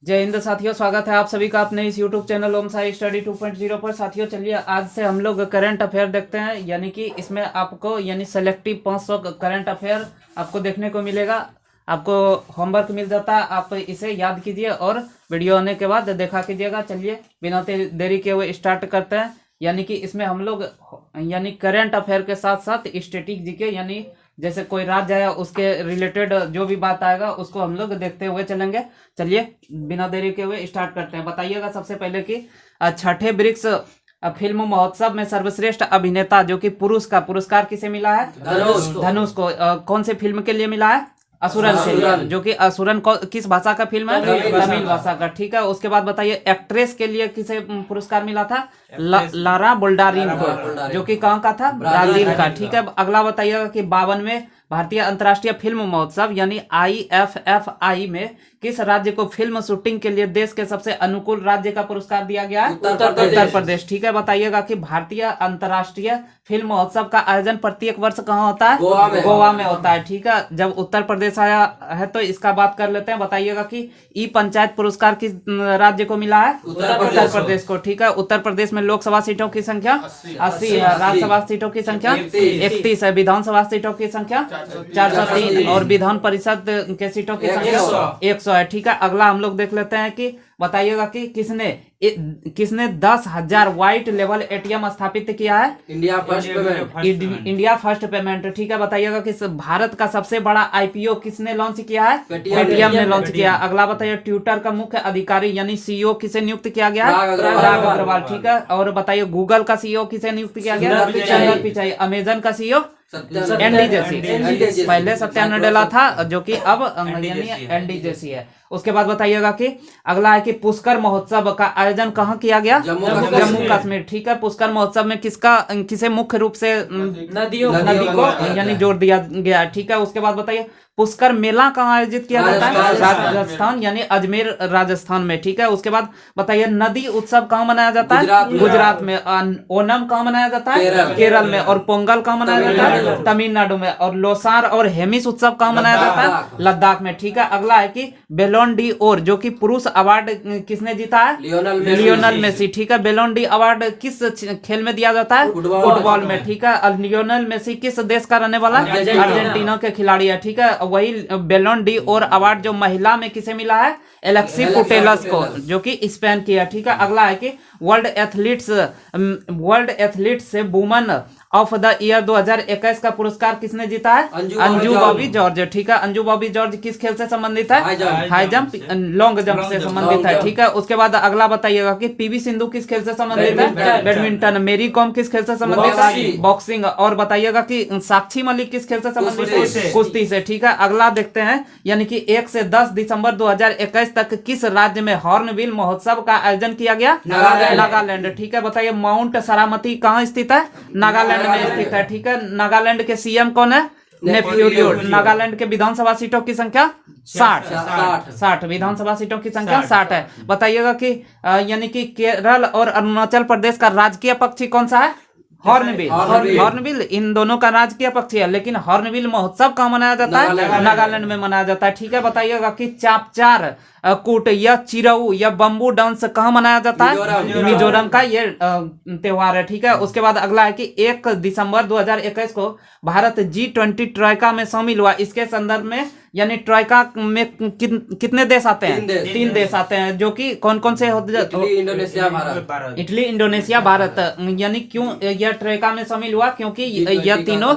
जय हिंद साथियों, स्वागत है आप सभी का अपने इस YouTube चैनल ओम साई स्टडी 2.0 पर। साथियों चलिए आज से हम लोग करंट अफेयर देखते हैं, यानी कि इसमें आपको सेलेक्टिव 500 करंट अफेयर आपको देखने को मिलेगा। आपको होमवर्क मिल जाता है, आप इसे याद कीजिए और वीडियो आने के बाद देखा कीजिएगा। चलिए बिना देरी के हुए स्टार्ट करते हैं। यानी कि इसमें हम लोग करंट अफेयर के साथ साथ स्टैटिक जीके, यानी जैसे कोई राज्य है उसके रिलेटेड जो भी बात आएगा उसको हम लोग देखते हुए चलेंगे। चलिए बिना देरी के हुए स्टार्ट करते हैं। बताइएगा सबसे पहले कि छठे ब्रिक्स फिल्म महोत्सव में सर्वश्रेष्ठ अभिनेता जो कि पुरुष का पुरस्कार किसे मिला है? धनुष को। कौन से फिल्म के लिए मिला है? असुरन से, जो कि असुरन किस भाषा का फिल्म है? तमिल भाषा का। ठीक है, उसके बाद बताइए एक्ट्रेस के लिए किसे पुरस्कार मिला था? लारा बोल्डारिन को, जो कि कहाँ का था? ब्राजील का। ठीक है, अगला बताइएगा कि 52वें भारतीय अंतर्राष्ट्रीय फिल्म महोत्सव यानी IFFI में किस राज्य को फिल्म शूटिंग के लिए देश के सबसे अनुकूल राज्य का पुरस्कार दिया गया है? उत्तर प्रदेश। ठीक है, बताइएगा कि भारतीय अंतर्राष्ट्रीय फिल्म महोत्सव का आयोजन प्रत्येक वर्ष कहाँ होता है? गोवा में होता है। ठीक है, जब उत्तर प्रदेश आया है तो इसका बात कर लेते हैं। बताइएगा कि ई पंचायत पुरस्कार किस राज्य को मिला है? उत्तर प्रदेश को। ठीक है, उत्तर प्रदेश में लोकसभा सीटों की संख्या 80 है, राज्यसभा सीटों की संख्या 31 है, विधानसभा सीटों की संख्या 403 और विधान परिषद के सीटों की संख्या 100 है। ठीक है, अगला हम लोग देख लेते हैं कि बताइएगा कि किसने 10,000 व्हाइट लेवल ATM स्थापित किया है? India first payment. ठीक है, बताइएगा कि भारत का सबसे बड़ा IPO किसने लॉन्च किया है? पेटीएम ने लॉन्च किया। अगला बताइए ट्विटर का मुख्य अधिकारी यानी CEO किसे नियुक्त किया गया? राघव अग्रवाल। ठीक है, और बताइए गूगल का CEO किसे नियुक्त किया गया? सुंदर पिचाई। अमेजन का CEO एनडी जेसी, पहले सत्या नडेला था जो कि अब एनडी जेसी है। उसके बाद बताइएगा कि अगला है कि पुष्कर महोत्सव का आयोजन कहाँ किया गया? जम्मू कश्मीर। ठीक है, पुष्कर महोत्सव में किसे मुख्य रूप से नदी को यानी जोड़ दिया गया? ठीक है, उसके बाद बताइए पुष्कर मेला कहाँ आयोजित किया जाता है? राजस्थान यानी अजमेर राजस्थान में। ठीक है, उसके बाद बताइए नदी उत्सव कहाँ मनाया जाता है? गुजरात में। ओनम कहाँ मनाया जाता है? केरल में। और पोंगल कहाँ मनाया जाता है? तमिलनाडु में। और लोसार और हेमिस उत्सव कहाँ मनाया जाता है? लद्दाख में। ठीक है, अगला है कि बेलोन डी ओर जो कि पुरुष अवार्ड किसने जीता है? Lionel Messi. ठीक है, बेलोन डी अवार्ड किस खेल में दिया जाता है? फुटबॉल में। ठीक है, लियोनल मेसी किस देश का रहने वाला? अर्जेंटीना के खिलाड़ी है। ठीक है, वही बेलोन डी ओर अवार्ड जो महिला में किसे मिला है? एलेक्सी पुटेलस को, जो कि स्पेन की है। ठीक है, अगला है कि वर्ल्ड एथलीट्स से वुमन ऑफ द ईयर 2021 का पुरस्कार किसने जीता है? अंजू बॉबी जॉर्ज। ठीक है, अंजू बॉबी जॉर्ज किस खेल से संबंधित है? हाई जंप, लॉन्ग जंप से संबंधित है। ठीक है, उसके बाद अगला बताइएगा कि PV सिंधु किस खेल से संबंधित है? बैडमिंटन। मेरी कॉम किस खेल से संबंधित है? बॉक्सिंग। और बताइएगा कि साक्षी मलिक किस खेल से संबंधित है? कुश्ती से। ठीक है, अगला देखते हैं यानी कि 1 से 10 दिसंबर 2021 तक किस राज्य में हॉर्नबिल महोत्सव का आयोजन किया गया? नागालैंड। ठीक है, बताइए माउंट सरामती कहाँ स्थित है? नागालैंड में स्थित है। ठीक है, नागालैंड के CM कौन है? नेफ्यूलियो। नागालैंड के विधानसभा सीटों की संख्या 60 विधानसभा सीटों की संख्या 60 है। बताइएगा कि यानी कि केरल और अरुणाचल प्रदेश का राजकीय पक्षी कौन सा है? हॉर्नबिल। इन दोनों का राजकीय पक्षी है, लेकिन हॉर्नबिल महोत्सव कहाँ मनाया जाता है? नागालैंड में मनाया जाता है। ठीक है, बताइएगा कि चापचार कूट या चिरऊ या बम्बू डांस कहाँ मनाया जाता है? मिजोरम का ये त्योहार है। ठीक है, उसके बाद अगला है कि 1 दिसंबर 2021 को भारत G20 ट्रोइका में शामिल हुआ। इसके संदर्भ में यानी ट्रोइका में कितने देश आते हैं? 3 देश आते हैं, जो कि कौन कौन से होते? Italy, Indonesia, Bharat. यानी क्यों यह ट्रोइका में शामिल हुआ? क्योंकि यह तीनों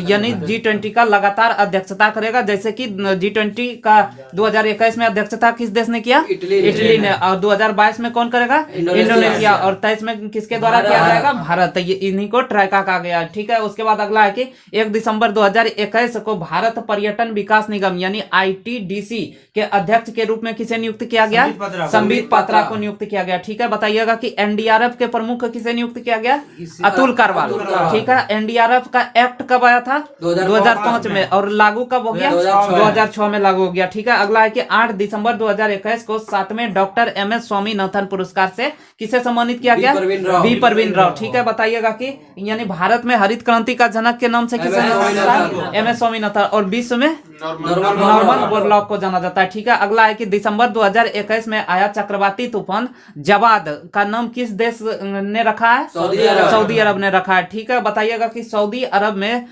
यानी G20 का लगातार अध्यक्षता करेगा। जैसे कि G20 का 2021 में अध्यक्षता किस देश ने किया? इटली ने। और 2022 में कौन करेगा? इंडोनेशिया। और 23 में किसके द्वारा किया जाएगा? भारत। ये इन्हीं को ट्रोइका कहा गया। ठीक है, उसके बाद अगला है कि 1 दिसंबर 2021 को भारत पर्यटन विकास निगम यानी ITDC के अध्यक्ष के रूप में किसे नियुक्त किया गया? संबित पात्रा को नियुक्त किया गया। ठीक है, बताइएगा कि NDRF के प्रमुख किसे नियुक्त किया गया? अतुल करवाल। ठीक है, NDRF का एक्ट कब आया था? 2005 में। और लागू कब हो गया? 2006 में लागू हो गया। ठीक है, अगला है कि 8 दिसंबर 2021 को 7वें डॉक्टर MS स्वामीनाथन पुरस्कार से किसे सम्मानित किया गया? बी परवीन राव। ठीक है, बताइएगा कि यानी भारत में हरित क्रांति का जनक के नाम से किसे जाना जाता है? MS स्वामीनाथन। और विश्व में नॉर्मन बोरलॉग को जाना जाता है। ठीक है, अगला है कि दिसंबर 2021 में आया चक्रवाती तूफान जवाद का नाम किस देश ने रखा है? सऊदी अरब ने रखा है। ठीक है, बताइएगा कि सऊदी अरब में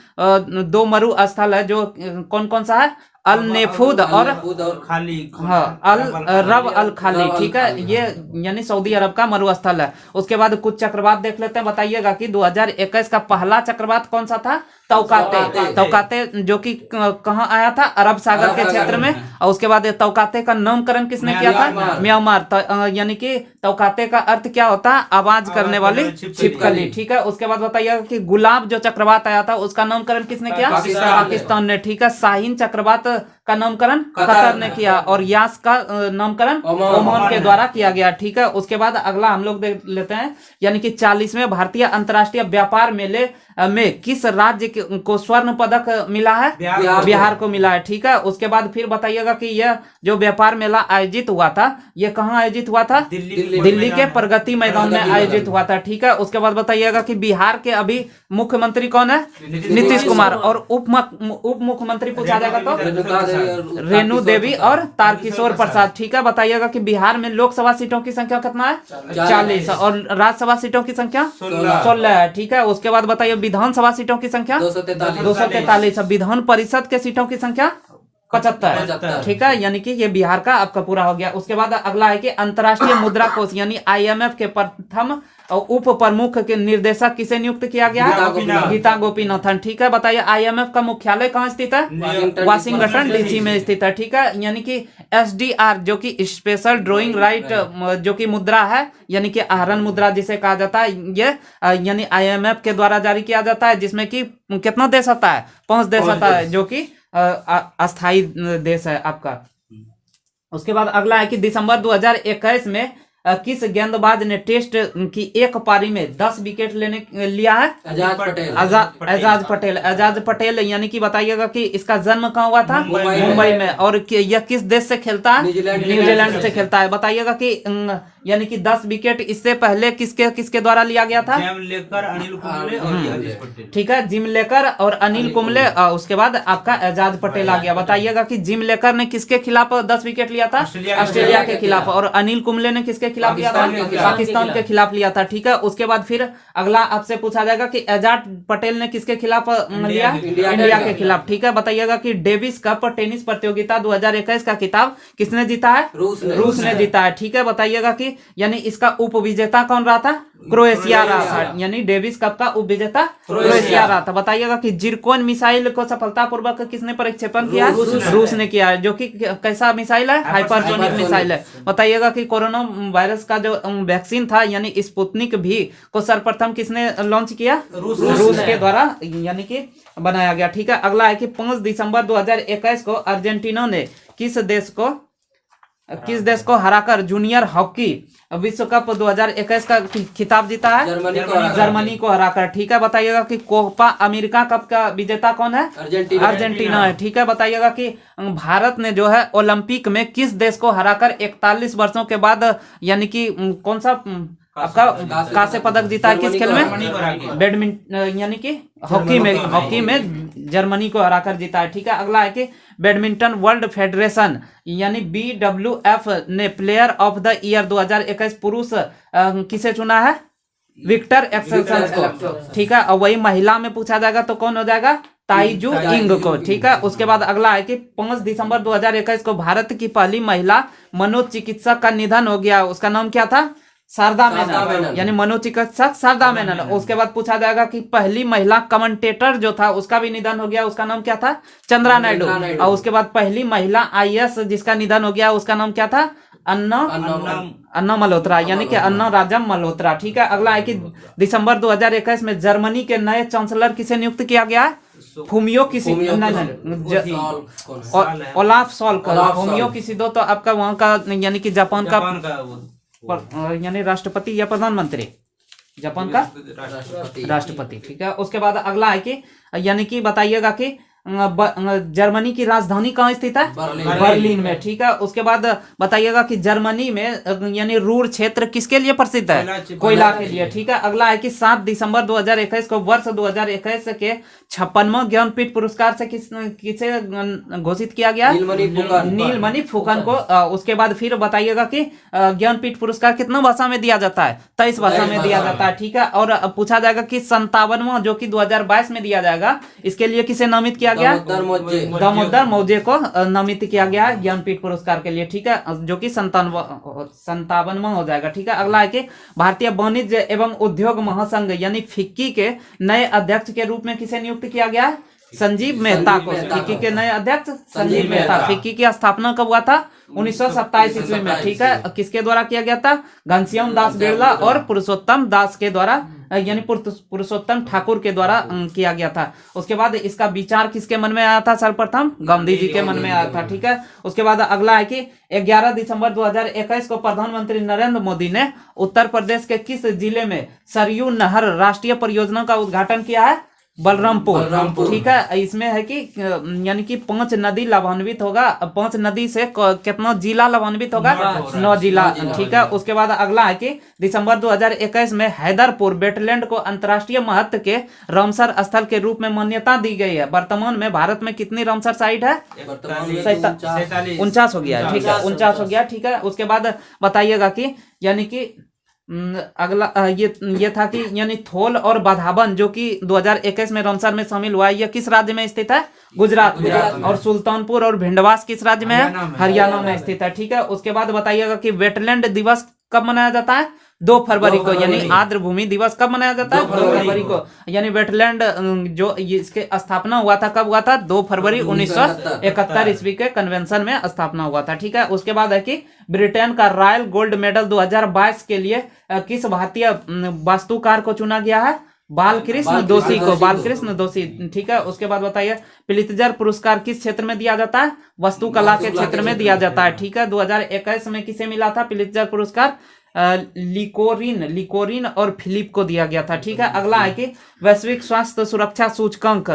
2 मरु स्थल है, जो कौन कौन सा है? अल नेफूद और खाली, हाँ, अल रब अल खाली। ठीक है, ये यानी सऊदी अरब का मरुस्थल है। उसके बाद कुछ चक्रवात देख लेते हैं, बताइएगा कि 2021 का पहला चक्रवात कौन सा था? तौकाते, जो कि कहाँ आया था? अरब सागर के क्षेत्र में। और उसके बाद तौकाते का नामकरण किसने किया था? म्यांमार। यानी कि तौकाते का अर्थ क्या होता है? आवाज करने वाली छिपकली। ठीक है, उसके बाद बताइएगा कि गुलाब जो चक्रवात आया था उसका नामकरण किसने किया? पाकिस्तान ने। ठीक है, शाहीन चक्रवात का नामकरण कतर ने किया और यास का नामकरण ओमान के द्वारा किया गया। ठीक है, उसके बाद अगला हम लोग देख लेते हैं, यानी कि 40वें भारतीय अंतर्राष्ट्रीय व्यापार मेले में किस राज्य को स्वर्ण पदक मिला है? बिहार को मिला है। ठीक है, उसके बाद फिर बताइएगा कि यह जो व्यापार मेला आयोजित हुआ था, यह कहाँ आयोजित हुआ था? दिल्ली के प्रगति मैदान में आयोजित हुआ था। ठीक है, उसके बाद बताइएगा कि बिहार के अभी मुख्यमंत्री कौन है? नीतीश कुमार। और उप मुख्यमंत्री पूछा जाएगा तो रेणु देवी और तारकिशोर प्रसाद। ठीक है, बताइएगा कि बिहार में लोकसभा सीटों की संख्या कितना है? 40 और राज्यसभा सीटों की संख्या 16 है। ठीक है, उसके बाद बताइए विधानसभा सीटों की संख्या 243। विधान परिषद के सीटों की संख्या 75। ठीक है, यानी कि ये बिहार का आपका पूरा हो गया। उसके बाद अगला है कि अंतर्राष्ट्रीय मुद्रा कोष यानी IMF के प्रथम उप प्रमुख के निर्देशक किसे नियुक्त किया गया है? गीता गोपीनाथन। ठीक है, बताइए IMF का मुख्यालय कहाँ स्थित है? वाशिंगटन DC में स्थित है। ठीक है, यानी कि SDR जो कि स्पेशल ड्रॉइंग राइट जो कि मुद्रा है, यानी कि आहरण मुद्रा जिसे कहा जाता है, ये यानी IMF के द्वारा जारी किया जाता है, जिसमें कि कितना देश आता है? 5 देश आता है, जो कि अस्थाई देश है आपका। उसके बाद अगला है कि दिसंबर 2021 में किस गेंदबाज ने टेस्ट की एक पारी में 10 विकेट लिया है? एजाज पटेल। यानी कि बताइएगा कि इसका जन्म कहाँ हुआ था? मुंबई में। और यह किस देश से खेलता है? न्यूजीलैंड से खेलता है। बताइएगा कि यानी कि 10 विकेट इससे पहले किसके द्वारा लिया गया था? जिम लेकर, अनिल कुंबले और एजाज पटेल। ठीक है, जिम लेकर और अनिल कुंबले। उसके बाद आपका एजाज पटेल आ गया। बताइएगा कि जिम लेकर ने किसके खिलाफ 10 विकेट लिया था? ऑस्ट्रेलिया के खिलाफ। और अनिल कुंबले ने किसके खिलाफ लिया था? पाकिस्तान के खिलाफ लिया था। ठीक है, उसके बाद फिर अगला आपसे पूछा जाएगा कि एजाज पटेल ने किसके खिलाफ लिया? इंडिया के खिलाफ। ठीक है, बताइएगा कि डेविस कप टेनिस प्रतियोगिता 2021 का खिताब किसने जीता है? रूस ने जीता है। ठीक है, बताइएगा कि यानी इसका उप विजेता कौन रहा था? क्रोएशिया रहा था। यानी डेविस कप का उप विजेता क्रोएशिया रहा था। बताइएगा कि जिरकोन मिसाइल को सफलतापूर्वक किसने प्रक्षेपण किया? रूस ने किया है, जो कि कैसा मिसाइल है? हाइपरसोनिक मिसाइल है। बताइएगा कि कोरोना वायरस का जो वैक्सीन था यानी स्पुतनिक भी को सर्वप्रथम किसने लॉन्च किया? रूस के द्वारा यानी कि बनाया गया। ठीक है, अगला है कि 5 दिसंबर 2021 को अर्जेंटीना ने किस देश को हराकर जूनियर हॉकी विश्व कप 2021 का खिताब जीता है? जर्मनी को हराकर। ठीक है, बताइएगा कि कोपा अमेरिका कप का विजेता कौन है? अर्जेंटीना है। ठीक है, बताइएगा कि भारत ने जो है ओलंपिक में किस देश को हराकर 41 वर्षों के बाद यानी कि कौन सा आपका कांस्य पदक जीता है? किस खेल में? बैडमिंटन यानी कि हॉकी में जर्मनी को हराकर जीता है। ठीक है, अगला है कि बैडमिंटन वर्ल्ड फेडरेशन यानी BWF ने प्लेयर ऑफ द ईयर 2021 पुरुष किसे चुना है? विक्टर एक्सेल्सन को। ठीक है, और वही महिला में पूछा जाएगा तो कौन हो जाएगा? ताइजू इंग को। ठीक है, उसके बाद अगला है कि 5 दिसंबर 2021 को भारत की पहली महिला मनोचिकित्सक का निधन हो गया। उसका नाम क्या था? शारदा मेनन, यानी मनोचिकित्सक शारदा मेनन। उसके बाद पूछा जाएगा कि पहली महिला कमेंटेटर जो था उसका भी निधन हो गया, उसका नाम क्या था? चंद्रा नायडू। और उसके बाद पहली महिला IAS जिसका निधन हो गया उसका नाम क्या था? अन्ना मल्होत्रा, यानी कि अन्ना राजम मल्होत्रा। ठीक है, अगला है कि दिसंबर 2021 में जर्मनी के नए चांसलर किसे नियुक्त किया गया है? फूमियो किसी ओलाफ सॉल्ह। फूमियो किसी दो तो आपका वहां का यानी कि जापान का यानी राष्ट्रपति या प्रधानमंत्री? जापान का राष्ट्रपति। ठीक है, उसके बाद अगला है कि यानी कि बताइएगा कि जर्मनी की राजधानी कहाँ स्थित है? बर्लिन में। ठीक है, उसके बाद बताइएगा कि जर्मनी में यानी रूर क्षेत्र किसके लिए प्रसिद्ध है? कोयला के लिए। ठीक है, अगला है कि 7 दिसंबर 2021 को वर्ष 2021 के 56वां ज्ञानपीठ पुरस्कार से किसे घोषित किया गया? नीलमणि फुकन को। उसके बाद फिर बताइएगा कि ज्ञानपीठ पुरस्कार कितना भाषा में दिया जाता है? 23 भाषा में दिया जाता है। ठीक है, और पूछा जाएगा कि 57वां जो कि 2022 में दिया जाएगा, इसके लिए किसे नामित किया गया? दामोदर मौर्य को नामित किया गया ज्ञानपीठ पुरस्कार के लिए। ठीक है, जो कि 57वां हो जाएगा। ठीक है, अगला है कि भारतीय वाणिज्य एवं उद्योग महासंघ यानी फिक्की के नए अध्यक्ष के रूप में किसे नियुक्त किया गया? संजीव मेहता को। फिक्की के नए अध्यक्ष संजीव मेहता। फिक्की की स्थापना कब हुआ था? 1927 ईस्वी में। ठीक है, किसके द्वारा किया गया था? घनश्याम दास बिरला और पुरुषोत्तम दास के द्वारा यानी पुरुषोत्तम ठाकुर के द्वारा किया गया था। उसके बाद इसका विचार किसके मन में आया था? सर्वप्रथम गांधी जी के मन में आया था। ठीक है, उसके बाद अगला है कि 11 दिसंबर 2021 को प्रधानमंत्री नरेंद्र मोदी ने उत्तर प्रदेश के किस जिले में सरयू नहर राष्ट्रीय परियोजना का उद्घाटन किया है? बलरामपुर। ठीक है, इसमें है कि यानी कि 5 नदी लाभान्वित होगा। 5 नदी से कितना जिला लाभान्वित होगा? 9 जिला। ठीक है, उसके बाद अगला है कि दिसंबर 2021 में हैदरपुर वेटलैंड को अंतर्राष्ट्रीय महत्व के रामसर स्थल के रूप में मान्यता दी गई है। वर्तमान में भारत में कितनी रामसर साइट है? 49 हो गया है। ठीक है, 49 हो गया। ठीक है, उसके बाद बताइएगा कि यानी कि अगला ये था कि यानी थोल और बाधावन जो कि 2021 में रामसर में शामिल हुआ है, यह किस राज्य में स्थित है? गुजरात में। और सुल्तानपुर और भिंडवास किस राज्य में है? हरियाणा में स्थित है। ठीक है, उसके बाद बताइएगा कि वेटलैंड दिवस कब मनाया जाता है? 2 फरवरी को। यानी आर्द्र भूमि दिवस कब मनाया जाता है? 2 फरवरी को। यानी वेटलैंड जो इसके स्थापना हुआ था, कब हुआ था? 2 फरवरी 1971 ईस्वी के कन्वेंशन में स्थापना हुआ था। ठीक है, उसके बाद है कि ब्रिटेन का रॉयल गोल्ड मेडल 2022 के लिए किस भारतीय वास्तुकार को चुना गया है? बालकृष्ण दोषी को। बालकृष्ण दोषी। ठीक है, उसके बाद बताइए पिलित्जर पुरस्कार किस क्षेत्र में दिया जाता है? वास्तुकला के क्षेत्र में दिया जाता है। ठीक है, 2021 में किसे मिला था पिलित्जर पुरस्कार? लिकोरिन और फिलिप को दिया गया था। ठीक है, अगला है कि वैश्विक स्वास्थ्य सुरक्षा सूचकांक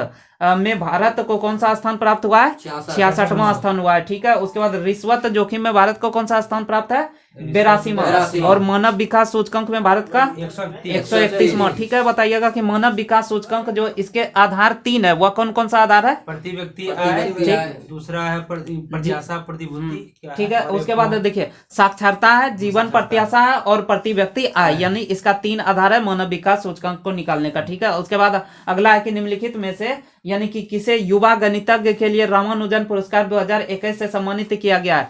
में भारत को कौन सा स्थान प्राप्त हुआ है? 66वां स्थान हुआ है। ठीक है, उसके बाद रिश्वत जोखिम में भारत को कौन सा स्थान प्राप्त है? 82वां। और मानव विकास सूचकांक में भारत का 131वां। ठीक है, बताइएगा कि मानव विकास सूचकांक जो इसके आधार 3 है, वह कौन कौन सा आधार है? प्रति व्यक्ति आय, दूसरा है प्रत्याशा प्रतिभूति। ठीक है, उसके बाद देखिए साक्षरता है, जीवन प्रत्याशा है और प्रति व्यक्ति आय, यानी इसका 3 आधार है मानव विकास सूचकांक को निकालने का। ठीक है, उसके बाद अगला है कि निम्नलिखित में से यानी कि किसे युवा गणितज्ञ के लिए रामानुजन पुरस्कार 2021 से सम्मानित किया गया है?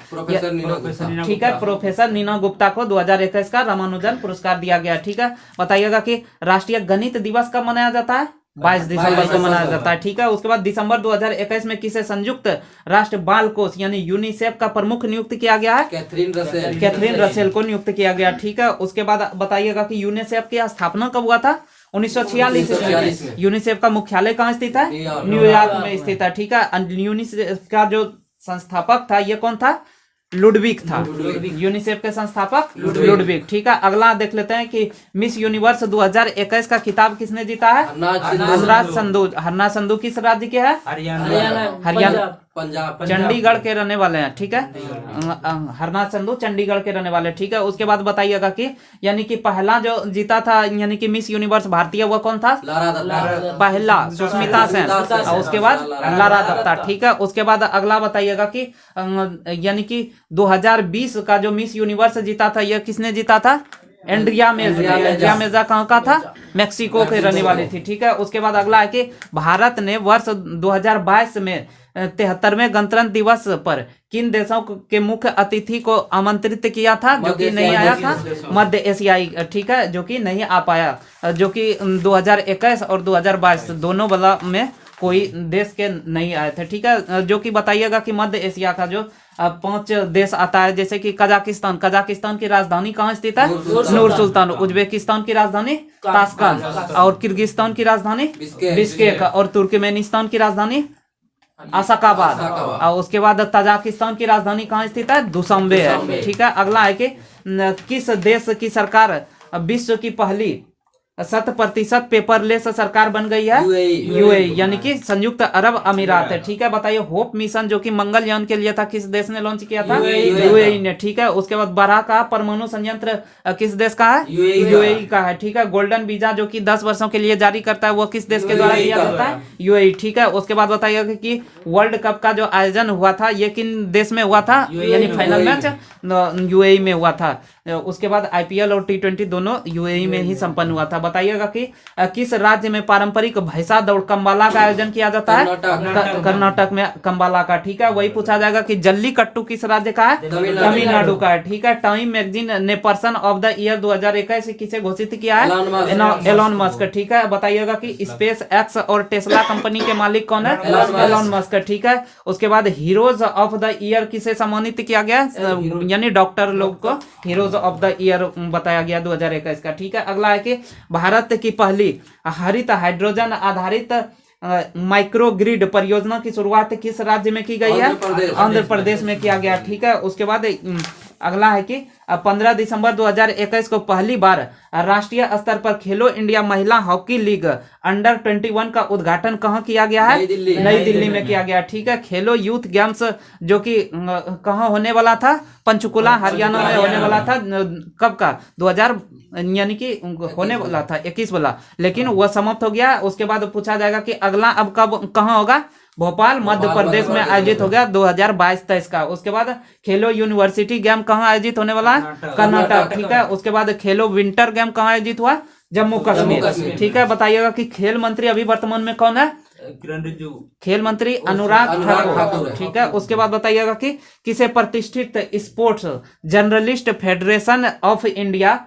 ठीक है, प्रोफेसर नीना गुप्ता को 2021 का रामानुजन पुरस्कार दिया गया। ठीक है, बताइएगा कि राष्ट्रीय गणित दिवस कब मनाया जाता है? 22 दिसंबर को मनाया जाता है। ठीक है, उसके बाद दिसंबर 2021 में किसे संयुक्त राष्ट्र बाल कोष यानी यूनिसेफ का प्रमुख नियुक्त किया गया है? कैथरीन रसेल को नियुक्त किया गया। ठीक है, उसके बाद बताइएगा कि यूनिसेफ की स्थापना कब हुआ था? 1946 में। यूनिसेफ का मुख्यालय कहाँ स्थित है? न्यूयॉर्क में स्थित है। ठीक है, यूनिसेफ का जो संस्थापक था ये कौन था? लुडविग था। यूनिसेफ के संस्थापक लुडविग। ठीक है, अगला देख लेते हैं कि मिस यूनिवर्स 2021 का खिताब किसने जीता है? हरनाज संधू किस राज्य के है? हरियाणा पंजाब चंडीगढ़ के रहने वाले हैं। ठीक है, हरनाज संधू चंडीगढ़ के रहने वाले। ठीक है, उसके बाद बताइएगा कि यानी कि पहला जो जीता था यानी कि मिस यूनिवर्स भारतीय वो कौन था? पहला सुष्मिता सेन। उसके बाद लारा दत्ता। ठीक है, उसके बाद अगला बताइएगा कि यानी कि 2020 का जो मिस यूनिवर्स जीता था यह किसने जीता था? एंड्रिया मेजा कहाँ का था? मेक्सिको के रहने वाली थी। ठीक है, उसके बाद अगला है कि भारत ने वर्ष 2022 में 73वें गणतंत्र दिवस पर किन देशों के मुख्य अतिथि को आमंत्रित किया था जो कि नहीं आया था? मध्य एशियाई। ठीक है, जो कि नहीं आ पाया, जो कि 2021 और 2022 दोनों वाला में कोई देश के नहीं आए थे। ठीक है, जो कि बताइएगा कि मध्य एशिया का जो 5 देश आता है, जैसे कि कजाकिस्तान की राजधानी कहाँ स्थित है? नूर सुल्तान। उज्बेकिस्तान की राजधानी ताशकंद। और किर्गिस्तान की राजधानी बिश्केक। और तुर्कमेनिस्तान की राजधानी अशकाबाद। और उसके बाद तजाकिस्तान की राजधानी कहाँ स्थित है? दुशांबे है। ठीक है, अगला है कि किस देश की सरकार विश्व की पहली 100% पेपरलेस सरकार बन गई है यूएई यानी कि संयुक्त अरब अमीरात है। ठीक है, बताइए होप मिशन जो कि मंगलयान के लिए था किस देश ने लॉन्च किया था? यूएई ने। ठीक है, उसके बाद बराका परमाणु संयंत्र किस देश का है? यूएई का है। ठीक है, गोल्डन वीजा जो कि 10 वर्षों के लिए जारी करता है वो किस देश के द्वारा किया जाता है? यूएई। ठीक है, उसके बाद बताइएगा कि वर्ल्ड कप का जो आयोजन हुआ था ये किन देश में हुआ था? यानी फाइनल मैच यूएई में हुआ था। उसके बाद आईपीएल और टी20 दोनों यूएई में ही संपन्न हुआ था। बताइएगा कि किस राज्य में पारंपरिक भैंसा दौड़ कंबाला का आयोजन किया जाता है? कर्नाटक में कंबाला का। ठीक है, वही पूछा जाएगा कि जल्लीकट्टू किस राज्य का है? तमिलनाडु का है। ठीक है, टाइम मैगजीन ने पर्सन ऑफ द ईयर 2021 किसे घोषित किया है? Elon Musk. ठीक है, बताइएगा कि स्पेस एक्स और टेस्ला कंपनी के मालिक कौन है? Elon Musk. ठीक है, उसके बाद हीरोज ऑफ द ईयर किसे सम्मानित किया गया? यानी डॉक्टर लोग को हीरोज ऑफ द ईयर बताया गया 2021 का। ठीक है, अगला है कि भारत की पहली हरित हाइड्रोजन आधारित माइक्रो ग्रिड परियोजना की शुरुआत किस राज्य में की गई है? आंध्र प्रदेश में किया गया। ठीक है, उसके बाद अगला है कि 15 दिसंबर 2021 को पहली बार राष्ट्रीय स्तर पर खेलो इंडिया महिला हॉकी लीग अंडर 21 का उद्घाटन कहाँ किया गया है? नई दिल्ली में किया गया। ठीक है, खेलो यूथ गेम्स जो कि कहाँ होने वाला था? पंचकुला हरियाणा में होने वाला था। कब का? 2000 यानी कि होने वाला था 21 वाला, लेकिन वह समाप्त हो गया। उसके बाद पूछा जाएगा कि अगला अब कब कहाँ होगा? भोपाल मध्य प्रदेश में आयोजित हो गया 2022-23 का। उसके बाद खेलो यूनिवर्सिटी गेम कहाँ आयोजित होने वाला है? कर्नाटक। ठीक है, उसके बाद खेलो विंटर गेम कहाँ आयोजित हुआ? जम्मू कश्मीर। ठीक है, बताइएगा कि खेल मंत्री अभी वर्तमान में कौन है? किरण रिजिजू। खेल मंत्री अनुराग ठाकुर। ठीक है, उसके बाद बताइएगा कि किसे प्रतिष्ठित sports journalist federation of India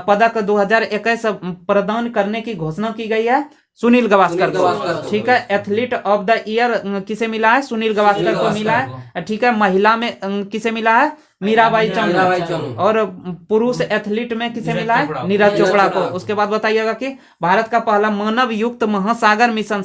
पदक 2021 प्रदान करने की घोषणा की गई है? सुनील गावस्कर को। ठीक है, एथलीट ऑफ द ईयर किसे मिला है? सुनील गावस्कर को मिला है। ठीक है, महिला में किसे मिला है? मीराबाई चानू। और पुरुष एथलीट में किसे मिला है? नीरज चोपड़ा को। उसके बाद बताइएगा कि भारत का पहला मानव युक्त महासागर मिशन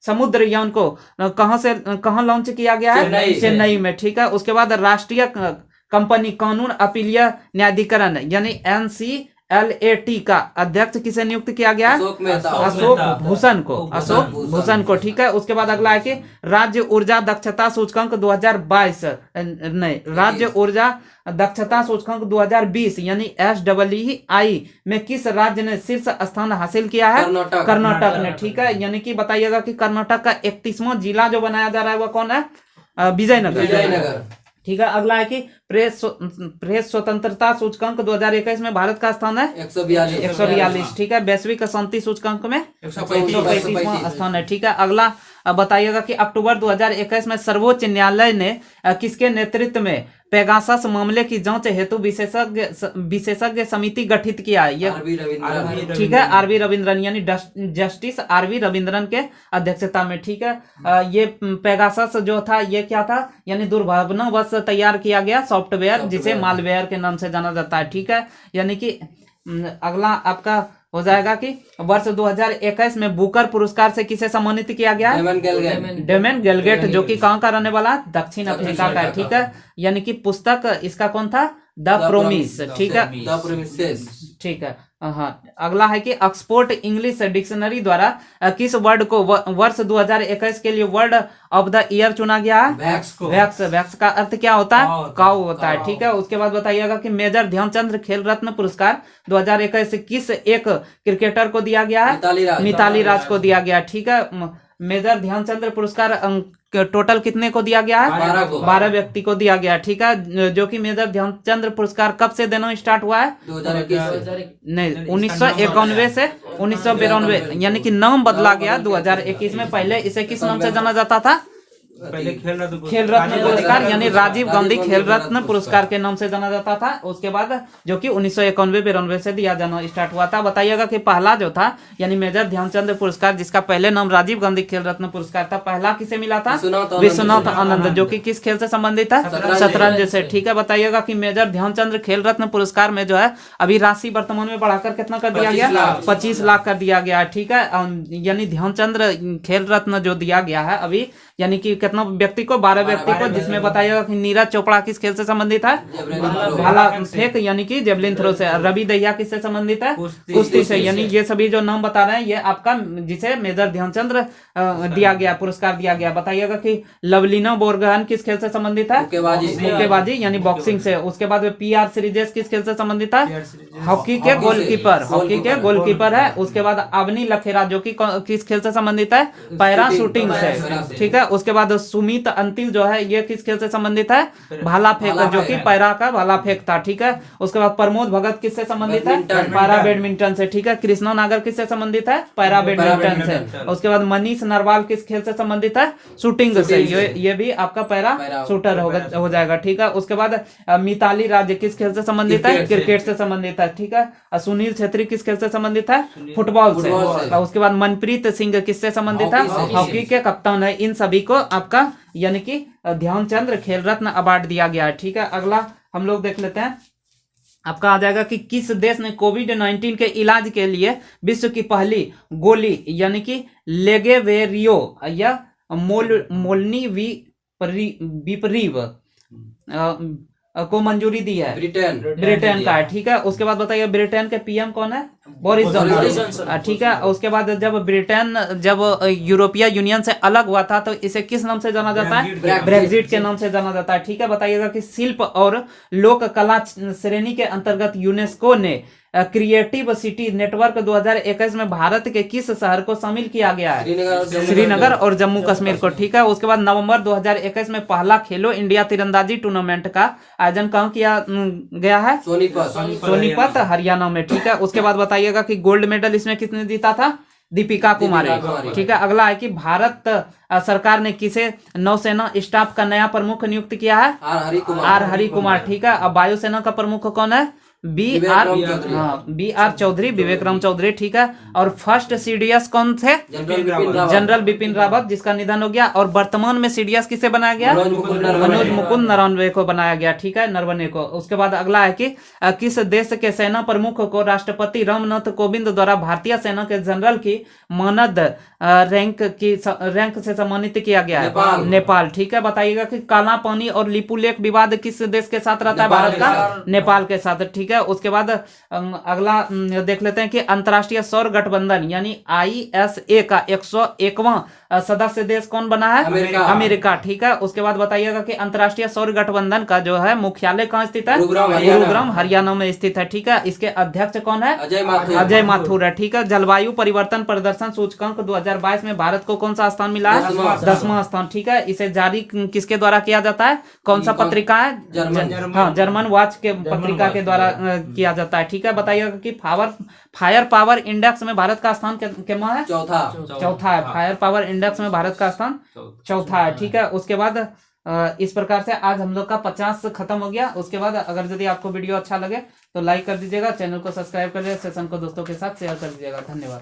समुद्रयान को कहाँ लॉन्च किया गया है? चेन्नई में। ठीक है, उसके बाद राष्ट्रीय कंपनी कानून अपीलीय न्यायाधिकरण यानी NCLAT का अध्यक्ष किसे नियुक्त किया गया? अशोक भूषण को। ठीक है, उसके बाद अगला है कि राज्य ऊर्जा दक्षता सूचकांक 2022 नहीं, राज्य ऊर्जा दक्षता सूचकांक 2020 यानी SEEI में किस राज्य ने शीर्ष स्थान हासिल किया है? कर्नाटक ने। ठीक है, यानी कि बताइएगा कि कर्नाटक का 31वां जिला जो बनाया जा रहा है वह कौन है? विजयनगर। ठीक है, अगला है कि प्रेस स्वतंत्रता सूचकांक 2021 में भारत का स्थान है 142। ठीक है, वैश्विक शांति सूचकांक में 135वां स्थान है। ठीक है, अगला बताइएगा कि अक्टूबर 2021 में सर्वोच्च न्यायालय ने किसके नेतृत्व में पेगासस मामले की जांच हेतु विशेषज्ञ समिति गठित किया है? ये ठीक है, आरवी रविंद्रन यानी जस्टिस आरवी रविंद्रन के अध्यक्षता में। ठीक है, ये पेगासस जो था ये क्या था? यानी दुर्भावनावश तैयार किया गया सॉफ्टवेयर जिसे मालवेयर के नाम से जाना जाता है। ठीक है, यानी कि अगला आपका हो जाएगा कि वर्ष 2021 में बुकर पुरस्कार से किसे सम्मानित किया गया? डेमन गेलगेट जो कि कहाँ का रहने वाला? दक्षिण अफ्रीका का है। ठीक है, यानी कि पुस्तक इसका कौन था? The promise. ठीक है, ठीक है। हाँ, अगला है कि ऑक्सफोर्ड इंग्लिश डिक्शनरी द्वारा किस वर्ड को वर्ष 2021 के लिए वर्ड ऑफ द ईयर चुना गया है? वैक्स का अर्थ क्या होता है? काऊ होता है। ठीक है, उसके बाद बताइएगा कि मेजर ध्यानचंद खेल रत्न पुरस्कार 2021 किस एक क्रिकेटर को दिया गया है? मिताली राज को दिया गया। ठीक है, मेजर ध्यानचंद पुरस्कार टोटल कितने को दिया गया है? 12 व्यक्ति को दिया गया। ठीक है, जो कि मेजर ध्यानचंद पुरस्कार कब से देना स्टार्ट हुआ है? 1991 से 1992, यानी कि नाम बदला गया 2021 में। पहले इसे किस नाम से जाना जाता था? पहले खेल रत्न पुरस्कार यानी राजीव गांधी खेल रत्न पुरस्कार के नाम से जाना जाता था। उसके बाद जो कि 1991-92 से दिया जाना स्टार्ट हुआ था। बताइएगा कि पहला जो था यानी मेजर ध्यानचंद पुरस्कार जिसका पहले नाम राजीव गांधी खेल रत्न पुरस्कार था, पहला किसे मिला था? विश्वनाथ आनंद, जो कि किस खेल से संबंधित है? शतरंज से। ठीक है, बताइएगा कि मेजर ध्यानचंद खेल रत्न पुरस्कार में जो है अभी राशि वर्तमान में बढ़ाकर कितना कर दिया गया? 25 लाख कर दिया गया। ठीक है, यानी ध्यानचंद खेल रत्न जो दिया गया है अभी यानी कि कितना व्यक्ति को? 12 व्यक्ति को, जिसमें बताइएगा कि नीरज चोपड़ा किस खेल से संबंधित है? भाला फेंक यानी कि जेवलिन थ्रो से। रवि दहिया किससे संबंधित है? कुश्ती से। यानी ये सभी जो नाम बता रहे हैं ये आपका जिसे मेजर ध्यानचंद दिया गया, पुरस्कार दिया गया। बताइएगा कि लवलीना बोरगोहेन किस खेल से संबंधित है? मुक्केबाजी यानी बॉक्सिंग से। उसके बाद PR श्रीजेश किस खेल से संबंधित है? हॉकी के गोलकीपर, हॉकी के गोलकीपर है। उसके बाद अवनी लखेरा जो कि किस खेल से संबंधित है? पैरा शूटिंग से, ठीक है। उसके बाद सुमित अंतिल जो है ये किस खेल से संबंधित है? भाला फेंक, जो कि पैरा का भाला फेंक था, ठीक है। उसके बाद प्रमोद भगत किससे संबंधित है? पैरा बैडमिंटन से, ठीक है। कृष्णा नागर किससे संबंधित है? पैरा बैडमिंटन से। उसके बाद मनीष नरवाल किस खेल से संबंधित है? शूटिंग से। ये भी आपका पैरा शूटर हो जाएगा, ठीक है। उसके बाद मिताली राज किस खेल से संबंधित है? क्रिकेट से संबंधित है, ठीक है। सुनील छेत्री किस खेल से संबंधित है? फुटबॉल से। उसके बाद मनप्रीत सिंह किससे संबंधित है? हॉकी के कप्तान है। इन सभी को आपका यानी कि ध्यानचंद खेल रत्न अवार्ड दिया गया है, ठीक है। अगला हम लोग देख लेते हैं, आपका आ जाएगा कि किस देश ने कोविड-19 के इलाज के लिए विश्व की पहली गोली यानी कि लेगेवेरियो या मोल्नुविपिरीव को मंजूरी दी है? ब्रिटेन का है, ठीक है। उसके बाद बताइए ब्रिटेन के PM कौन है? बोरिस जॉनसन, ठीक है। उसके बाद जब ब्रिटेन यूरोपीय यूनियन से अलग हुआ था तो इसे किस नाम से जाना जाता है? ब्रेक्जिट के नाम से जाना जाता है, ठीक है। बताइएगा कि शिल्प और लोक कला श्रेणी के अंतर्गत यूनेस्को ने क्रिएटिव सिटी नेटवर्क 2021 में भारत के किस शहर को शामिल किया गया है? श्रीनगर और जम्मू कश्मीर को, ठीक है। उसके बाद नवंबर 2021 में पहला खेलो इंडिया तीरंदाजी टूर्नामेंट का आयोजन कहाँ किया गया है? सोनीपत हरियाणा में, ठीक है। उसके बाद बताइएगा कि गोल्ड मेडल इसमें किसने जीता था? दीपिका कुमारी, ठीक है। अगला है कि भारत सरकार ने किसे नौसेना स्टाफ का नया प्रमुख नियुक्त किया है? आर हरि कुमार, ठीक है। अब वायुसेना का प्रमुख कौन है? BR चौधरी, विवेक राम चौधरी, ठीक है। और फर्स्ट CDS कौन थे? जनरल बिपिन रावत, जिसका निधन हो गया। और वर्तमान में CDS किसे बनाया गया? मनोज मुकुंद नरवणे को बनाया गया, ठीक है, नरवणे को। उसके बाद अगला है कि किस देश के सेना प्रमुख को राष्ट्रपति रामनाथ कोविंद द्वारा भारतीय सेना के जनरल की मानद रैंक से सम्मानित किया गया है? नेपाल, ठीक है। बताइएगा कि काला पानी और लिपुलेख विवाद किस देश के साथ रहता है भारत का? नेपाल के साथ, ठीक है। उसके बाद अगला देख लेते हैं कि अंतर्राष्ट्रीय सौर गठबंधन यानी ISA का 101वां सदस्य देश कौन बना है? अमेरिका, ठीक है। उसके बाद बताइएगा कि अंतर्राष्ट्रीय सौर गठबंधन का जो है मुख्यालय कहाँ स्थित है? गुरुग्राम हरियाणा में स्थित है, ठीक है। इसके अध्यक्ष कौन है? अजय माथुर है, ठीक है। जलवायु परिवर्तन प्रदर्शन सूचकांक 2022 में भारत को कौन सा स्थान मिला है? 10वां स्थान, ठीक है। इसे जारी किसके द्वारा किया जाता है? कौन सा पत्रिका है? जर्मन वॉच के पत्रिका के द्वारा किया जाता है, ठीक है। बताइएगा कि फायर पावर इंडेक्स में भारत का स्थान कितना है? चौथा है। फायर पावर इंडेक्स में भारत का स्थान चौथा है, ठीक है। उसके बाद इस प्रकार से आज हम लोग का 50 खत्म हो गया। उसके बाद अगर यदि आपको वीडियो अच्छा लगे तो लाइक कर दीजिएगा, चैनल को सब्सक्राइब कर दीजिएगा, सेशन को दोस्तों के साथ शेयर कर दीजिएगा। धन्यवाद।